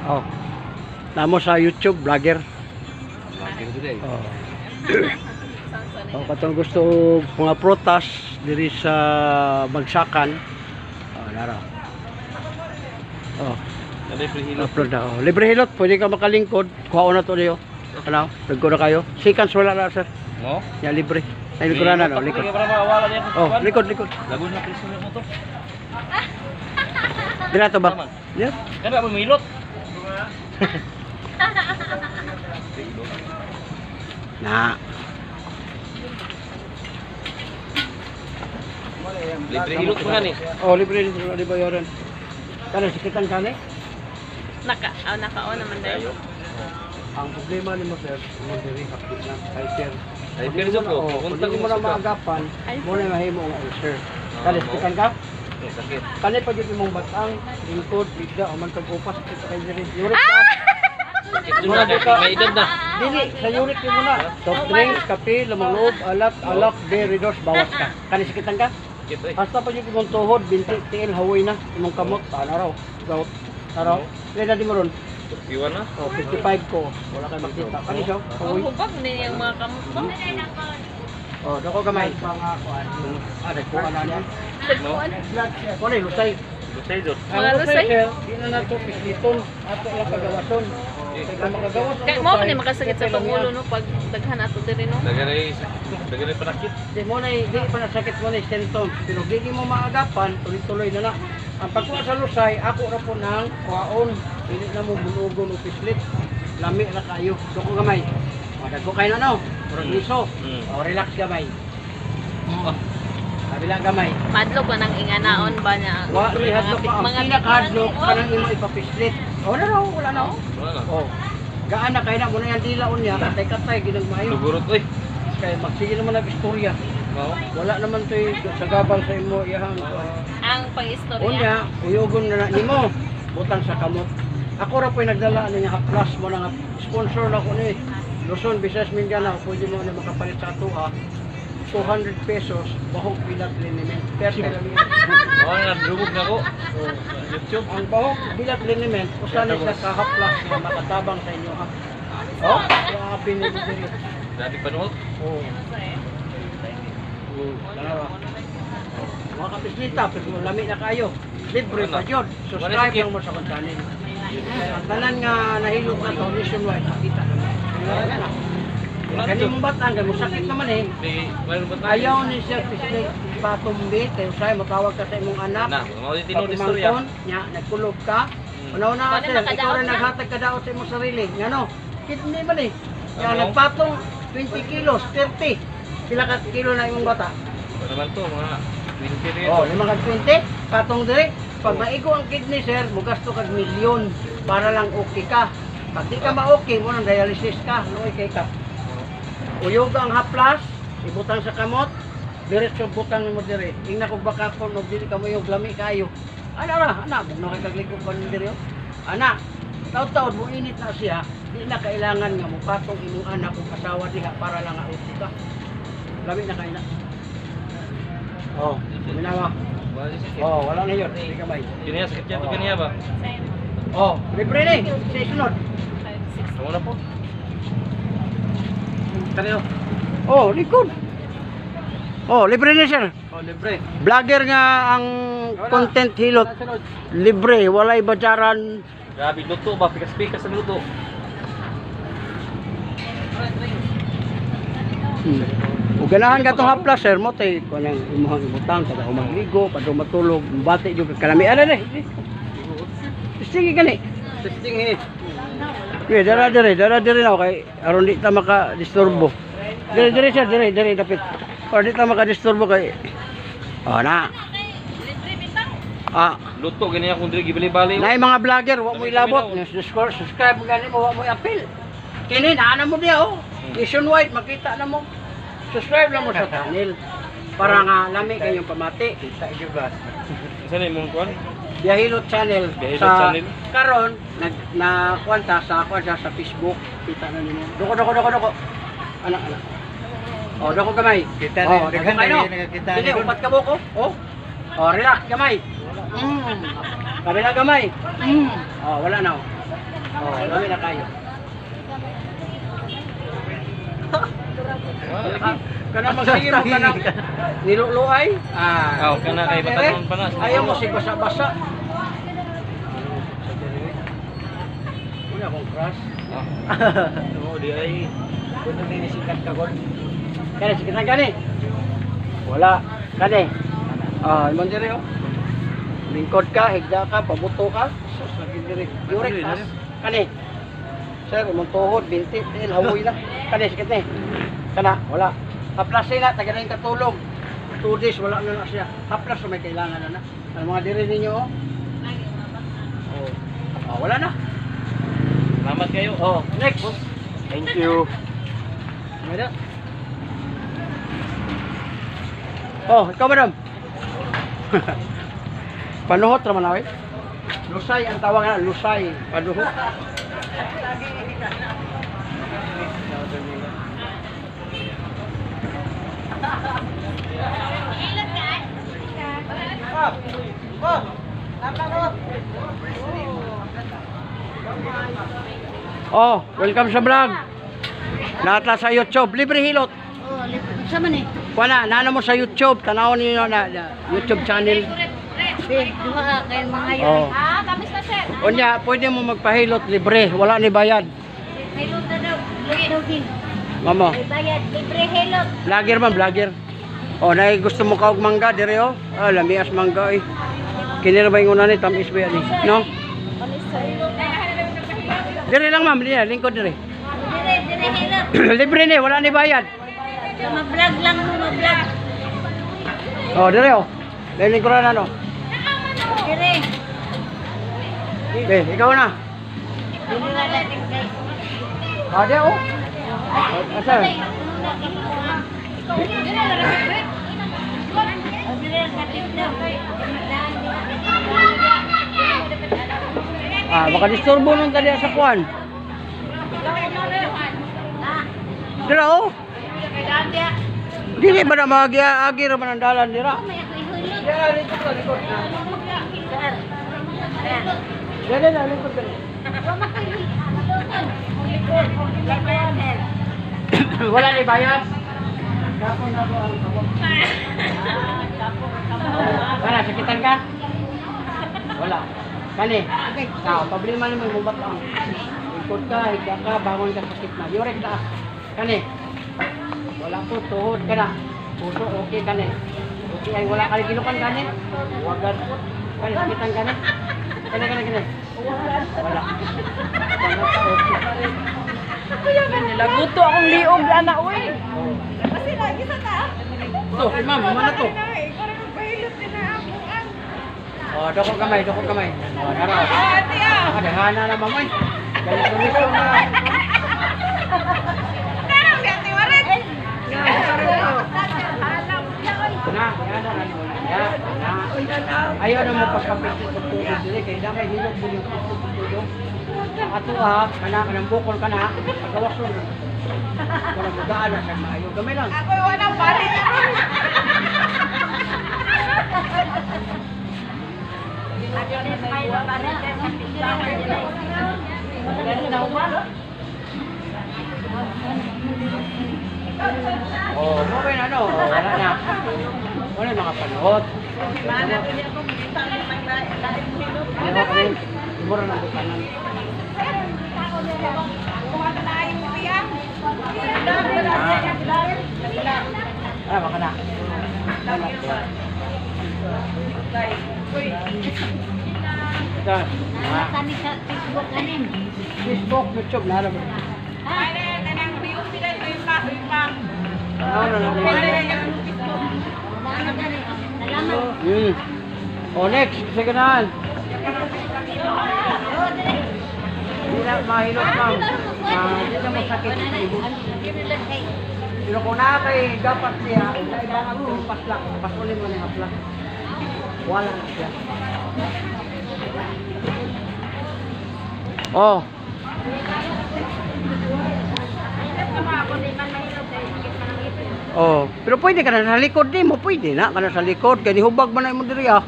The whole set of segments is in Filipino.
Oh. Namo sa YouTube vlogger. Vlogger today. Oh. Oh, katong gusto og mga prutas diri sa Bagsakan. Oh, nara. Oh, Libre hilot. upload na. Oh, libre hilot, pwede ka makalingkod. Kuha na to niyo. Ano? Nagko na kayo. Seconds wala na, sir. No? Ya libre. Ay likuran na, no? Likod. Para mawala niya. Oh, likod. Lagun na preso mo to. Dira to ba? Dira. Kada mo milot. Na. Libre hilot mo ni. Oh, libre di bayaran. Kana sikitan kani? Naka-on naman tayo. Ang problema ni mo sir, mo diri hapit na hyper. Hyper jud ko. Kung mo na maagapan, mo na mahimo nga ulcer. Kana sikitan ka? Sakit. Kani pa jud imong batang, lingkod, bigda o man tag upas kita kay diri. Yurik ka. May edad na. Dili, sa yurik mo na. Soft drinks, kape, lamang loob, alak, berry dos, bawas ka. Kani sikitan ka? Sakit. Hasta pa yung imong tuhod, binti, tiil, hawoy na. Imong kamot, paano raw? Gout. Araw. Kaya di mo ron? 51 na. Oh, 55 ko. Wala kayo makita. Kani siya? Ang Hawoy. hubag din yung mga kamot ko. Oh, dako gamay. Mga kuan. Nagkuha na niya. No. Kuan lusay. Lusay jud. Mga lusay? Di na nato pisliton. Ato lang kagawason. Kaya makagawas. Kaya mo man makasakit sa pangulo no pag daghan ato diri no. Dagari panakit. Di mo na, di pa nasakit mo na yung symptoms. Pero di mo maagapan, tuloy-tuloy na na. Ang pagkuha sa lusay, ako na po ng kuhaon. Hindi na mo bunugon o pislit. Lami na kayo. Doko gamay. Madagko kayo na no. Murag liso. O relax gamay. Kabila gamay. Madlok pa nang inganaon ba niya. Wa ni hadlok pa ang pinakahadlok kanang imo ipapislit. O na raw, wala na. Wala na. O. Gaan na kayo na muna yung dilaon niya. Katay-katay, ginagmayo. Lugurot oy. Kaya magsige naman nag-istorya. Mao. Wala naman to sa gabal sa imo iyang Ang pang-istorya. unya, uyugon na nimo butang sa kamot. Ako ra po'y nagdala niya haplas mo na nga sponsor na ko ni Luzon, Visayas, Mindanao. Pwede mo na makapalit sa ato 200 pesos bahog bilat liniment. Perte lang yun. Mao na drugog na ko. YouTube. Ang bahog bilat liniment usahay sa kahaplas na makatabang sa inyo ha. Oh, grabe ni diri. Dati panuot. Oh. Dalawa. Mga kapislita, pero lami na kayo. Libre pa yun. Subscribe lang mo sa channel. Ang tanan nga nahilot na to, nationwide, nakita naman. Kani mong batang, mo sakit naman eh. Mayroon ba tayo? Ayaw ni siya pislik patumbit, eh, usay, matawag ka sa imong anak. Na, mao din tinod istorya. Patumangkon, nya, nagkulog ka. Una-una ka sir, ikaw rin naghatag ka daw sa imong sarili. Nga no, kidney ba ni? Kaya Ano? nagpatong 20 kilos, 30. Sila ka kilo na imong bata. Ano naman to, mga 20 rin. Oh, 5 20, patong dire. Pag maigo ang kidney sir, mugasto kag milyon para lang okay ka. Pag di ka ma-okay, mo nang dialysis ka, luoy kay ka. Uyog ang haplas, ibutang sa kamot, diretso butang mo dire. Ingna kog baka ko no dili ka mo yung lami kayo. Ana ra, ana, no kay kaglikod pa ni dire. Ana, taud-taud mo init na siya, di na kailangan nga mo patong imong anak ug asawa diha para lang okay ka. Lami na kay na. Oh, minawa. Wala din sakit. Oh, wala na yun. Hindi ka may. Kiniya sakit yan to kaniya ba? Oh, libre ni. Sa isunod. Amo na po. Kaniyo. Oh, likod. Oh, libre ni sir. Oh, libre. Vlogger nga ang content hilot. Libre, walay bajaran. Grabe luto ba, pikas-pikas sa luto. Ug ganahan ka tong haplas sir mo tay kanang imong ibutang kada magligo, padung matulog, bati jud kalami ana ni. Sige gani. Testing eh. Dara dire na kay aron di ta maka disturbo. Dire sir, dire dapit. Or di ta maka disturbo kay. Oh na. Ah, Luto gani akong diri gibali-bali. naay mga vlogger wa mo ilabot, subscribe gani mo wa mo i-appeal. Kini na mo diya oh. Nationwide makita na mo. Subscribe lang mo sa channel para nga lami kayong pamati. Kita iyo ba? Isa na imong kuan? Biyahilot channel Biyahilot sa channel. karon na kwanta sa ako sa Facebook. Kita na nimo. Doko. Anak. Oh, doko gamay. Kita Oh, rin, dako kayo. nakakita Dili rin. upat ka buko. Oh. Oh, relax gamay. Kabila gamay. Oh, wala na. Oh. Oh, lami na kayo. Kana magsige mo kana. Niluluay. Aw, kana kay batanon pa na. Ayaw mo si basa-basa. Una kong crush. Oo, di ay. Kuno ni sikat ka gol. Kani sikat na gani. Wala. Kani. Imong dire oh. Lingkod ka, higda ka, pabuto ka. Sus, lagi dire. Yurek tas. Kani. Sir, imong tuhod, binti, hawoy na. Kani sikat ni. Kana, wala. Haplas na, taga na yung katulog. 2 days, wala na siya. Haplas, may kailangan na. Ang mga dire ninyo oh. Wala na. Salamat kayo. Next. Thank you. Ada. Ikaw madam. Panuhot raman awit. Lusay ang tawag na, lusay. Panuhot. Welcome sa vlog. Nata sa YouTube, libre hilot. Sa man eh. Wala, nano mo sa YouTube, tanaw niyo na YouTube channel. Duha kay mga yun. Oh. Kamis na sir. Unya, pwede mo magpahilot libre, wala ni bayad. Hilot na daw. Hilot daw din. Mamo, May bayad. Libre hilot. vlogger man, vlogger. Nay gusto mo kaog mangga dire oh. Lamias mangga eh. Kinira ba yung una ni tamis ba yan eh? No? Dire lang ma'am, dire, lingkod dire. Dire hilot. Libre ni, wala ni bayad. Ma-vlog lang mo, ma-vlog. Dire oh. Dahil ko na ano. Dire. Ikaw na. Dire na natin guys. Ada oh. Asa? Dire natin daw. Baka disturbo nung tadi sa kwan. Dira oh. Dili ba na agi ra man ang dalan dira? Dira likod ka likod na. Dira na likod ka. Wala ni bayad. Kapon na ko ang kabot. Wala sakitan ka? Wala. Kani. Problema ni mo mubat lang. Likod ka, higa ka, bangon ka sakit na. Yurek na. Kani. Wala po tuhod ka na. Puso okay kani. Okay ay wala ka ginukan kani. Wagan po. Kani sakitan kani. Kani. Wala. Nilaguto akong liog ana uy. Kasi lagi sa taas. To, si ma'am, mana to? Doko kamay. Dara. Dehana na mamay. Kaya tulisyon na. Ayaw na mo pagkapit sa tutulog dili kay damay hilog mo yung tutulog. Ato kana kanang bukol kana pagkawas mo. Wala mo daan na sa maayo. Gamay lang. Ako wala pare. Okay na wala na. Wala mga panuhot. Mura na bukanan. Baka na. Kami sa Facebook kanin. Facebook, YouTube, na alam mo. Next, sekundahan. Hindi na mahilot ma'am. Hindi na mo sakit sa libot. Pero kung na kay dapat siya, kailangan ko paslak. Pasulin mo na yung paslak. Wala na siya. Pero pwede ka na sa likod din mo, pwede na ka na sa likod. Kaya hubag man na mo diri ah.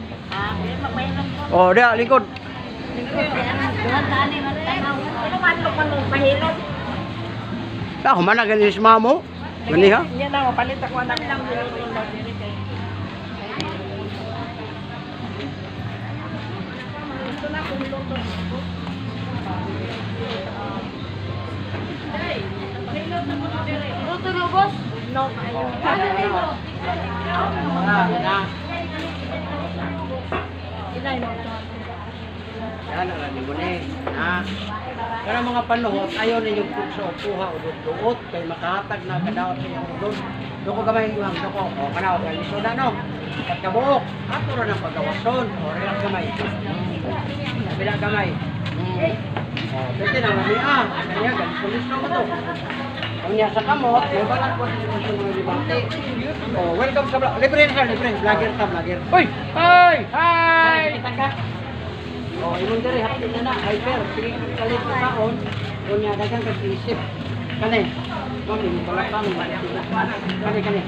Magpahinom ko. Dia likod. Duha ka ani man tanaw. Ano man ito man mong pahilot? Ako man na ganis mamo. Gani ha? Yan na, mapalit ako anak lang. Luto na, boss? No, ayun. Inay, no. Yan ang lagi mo ni. Pero mga panuhot, ayaw ninyong pugso o puha o duot kay makahatag na kadawat sa iyong udod. Doon ko gamay yung mga doko. O, kanaw, kaliso na no. Pagkabuok, ato rin ang pagkawason. O, relax gamay. Bila gamay. O, pwede na mami Kaya, galis-galis na mo to. Kung niya sa kamot, may balat ko sa mga libante. O, welcome sa vlog. Libre na sir, libre. Vlogger ta, vlogger. Uy! Hi! Hi! Kita ka? O, imong diri hapit na na. Hyper. Sige, kalit na taon. Kung niya, dagang kag-isip. Kani. Mami, may balat pa. Kani.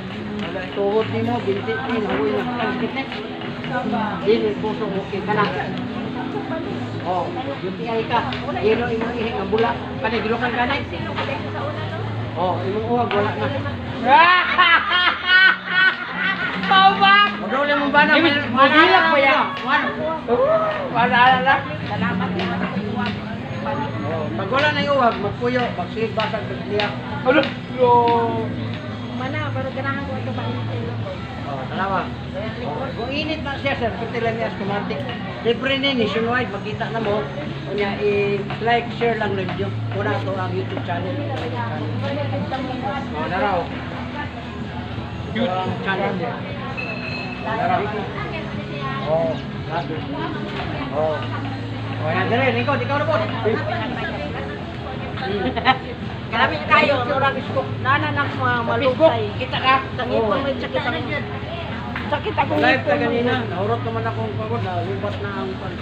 Tuhod ni mo, binti ni, nahuwi na. Kani, sakit na. Dili, puso, okay ka na. O, UTI ka. Ilo, imong ihing ang bula. Kani, gilukan ka na. O, imong uwag, wala na. Maduli mong ba na? Magilak pa yan. Salamat. Pag wala na yung uwag, magpuyo, magsilid basag, magsiyak. Mana, pero ganahan ko ito ba? Dalawa. Kung init na siya, sir, pati lang niya automatic. Libre na nationwide, makita na mo. Kanya, i-like, share lang na video. Una ito ang YouTube channel. O, naraw. YouTube channel niya. Naraw. O, O, yan, dire, ikaw na po. Grabe kayo, murag isko. Nananak mga malukay. Kita ka. Tangipon mo sakit ang sakit akong Live ka ngipon. kanina, nahurot naman akong pagod, nalubat na ang pan.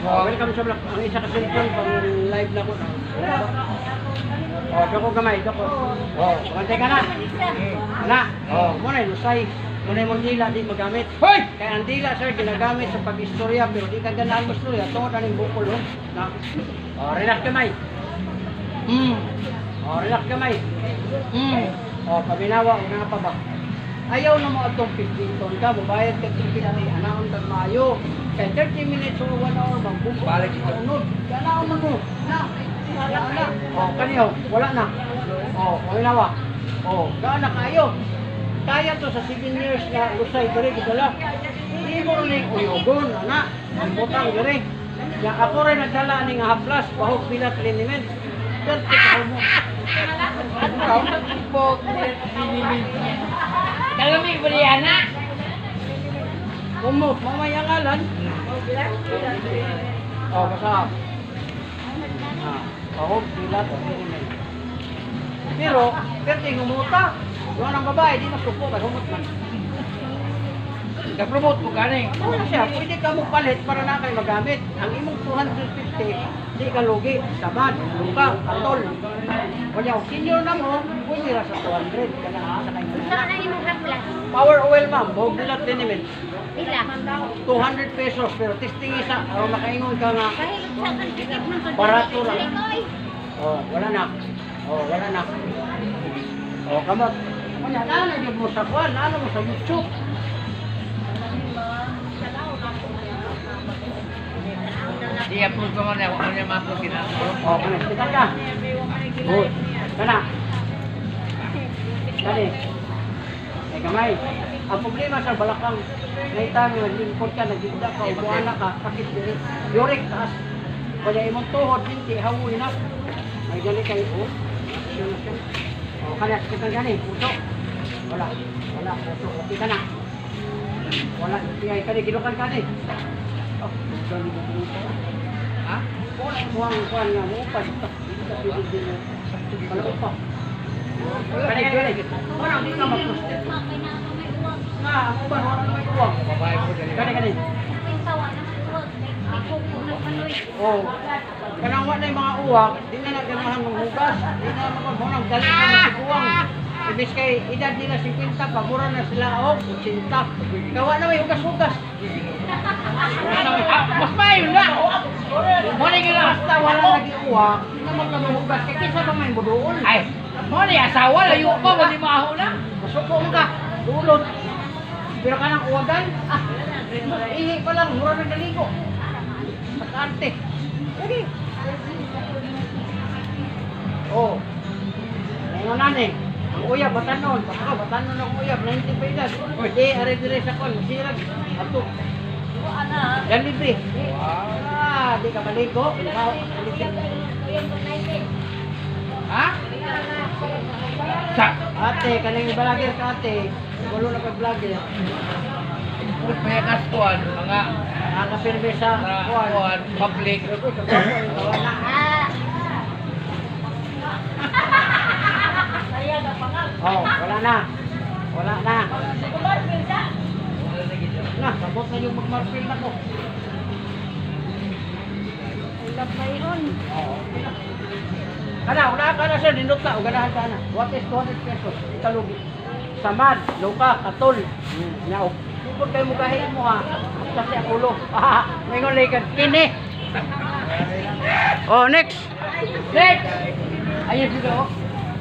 Welcome sa vlog. Ang isa ka cellphone, pang live na ko. Dako gamay, dako. Pagantay ka na. Na. Muna yung lusay. Muna yung dila, di magamit. Hoy! Kaya ang dila, sir, ginagamit sa pag-istorya, pero di ka ganahan mo istorya. Tungod na yung bukol, na. Relax kamay. Relax kamay. Paminawa, huwag na pa ba? Ayaw na mo itong 15 ton ka, mabayad ka 15 ton, anaon kag maayo. Kaya 30 minutes or 1 hour, magbumpa. Balik ito. Anaon na mo. Wala na. Kaniyo, wala na. Paminawa. Gaan na kayo. Kaya to sa 7 years na lusay diri gidala. Hindi mo rin uyogon, ana. Ang butang diri. Ya ako rin nagdala ning haplas, bahog pilat liniment. Pero tikaw mo. Ikaw po Kalami Briana. Kumot, mamaya ngalan. Basta. Bahog pilat liniment. Pero gumuta. Yung ang babae, di masuko, kaya humot man. Nag-promote mo gani. Oo siya, pwede ka mo palit para na kayo magamit. Ang imong 250, di ka lugi. Sabad, luka, atol. Kaya senior na mo, pwede ra sa 200. Kana sa kayo Saan na. na imong haplas? Power oil ma'am, buhog bilat liniment. Ila. 200 pesos, pero testing isa. Araw makaingon ka nga. Pahilot sa kan tikit man to. Barato lang. Wala na. Wala na. Kamot. Kanya, nalagyan mo sa kwan, mo sa YouTube. I-upload ko muna, huwag mo niya ma-upload ginagawa. Kanas, kita ka. Good. Kana. Kani. Kamay. Ang problema sa balakang, naitami, naglingkod ka, nagigda ka, ubuana ka, sakit diri. Yurik taas. Kaya imong tuhod, hindi, hawoy na. May gali kayo, Kanas, kita gani, puso. Wala, puso. Okay ka na. Wala, tingay ka ni, gilukan ka ni. Gani mo puso. Ha? Wala, kuwang nga mo pa. Wala pa. Kani, gani. Wala, di ka mag-prostate. Nga, ako ba, wala na may kuwang. Kani. Kanang wala yung mga uwak, di na naganahan ng hugas, di na magpunang dali na ng buwang. Ibig kay edad nila 50, pagmura na sila o 80. Kawa na may hugas-hugas. Mas mayo na! Muna yung na! basta wala lagi uwak, na magkamuhugas, kaya kisa ba may budoon? Ay, mo ni asawa, layo pa, wali maaho na. Masuko mo ka, dulot. Pero ka ng uwagan, ihi pa lang, mura na naligo. Pagkante. Sige. Oh. Ngayon na ni. Ang uyab, batanon. Ako, batanon ng uyab, 90 pesos. Di, are-dire sa kon, sirag. Ato. Yan libre. Ah, di ka maligo. Ha? Sa, Ate, kaning balagir ka ate. Walo na pag-vlogger. may kaskuan, mga Nakapirme sa kuan, public. Oh, wala na. Wala na. Na, sabot na yung magmarfil na ko. Ulam mayroon. Kana, wala ka na sir, nindot ka, uganahan ka na. What is 200 pesos? Ikalugi. Samad, luka, katol. Now, kupod kayo mugahin mo ha. Kasi ang ulo. Mayroon laikad. Kini. Oh, next. Next. Ayun sila oh.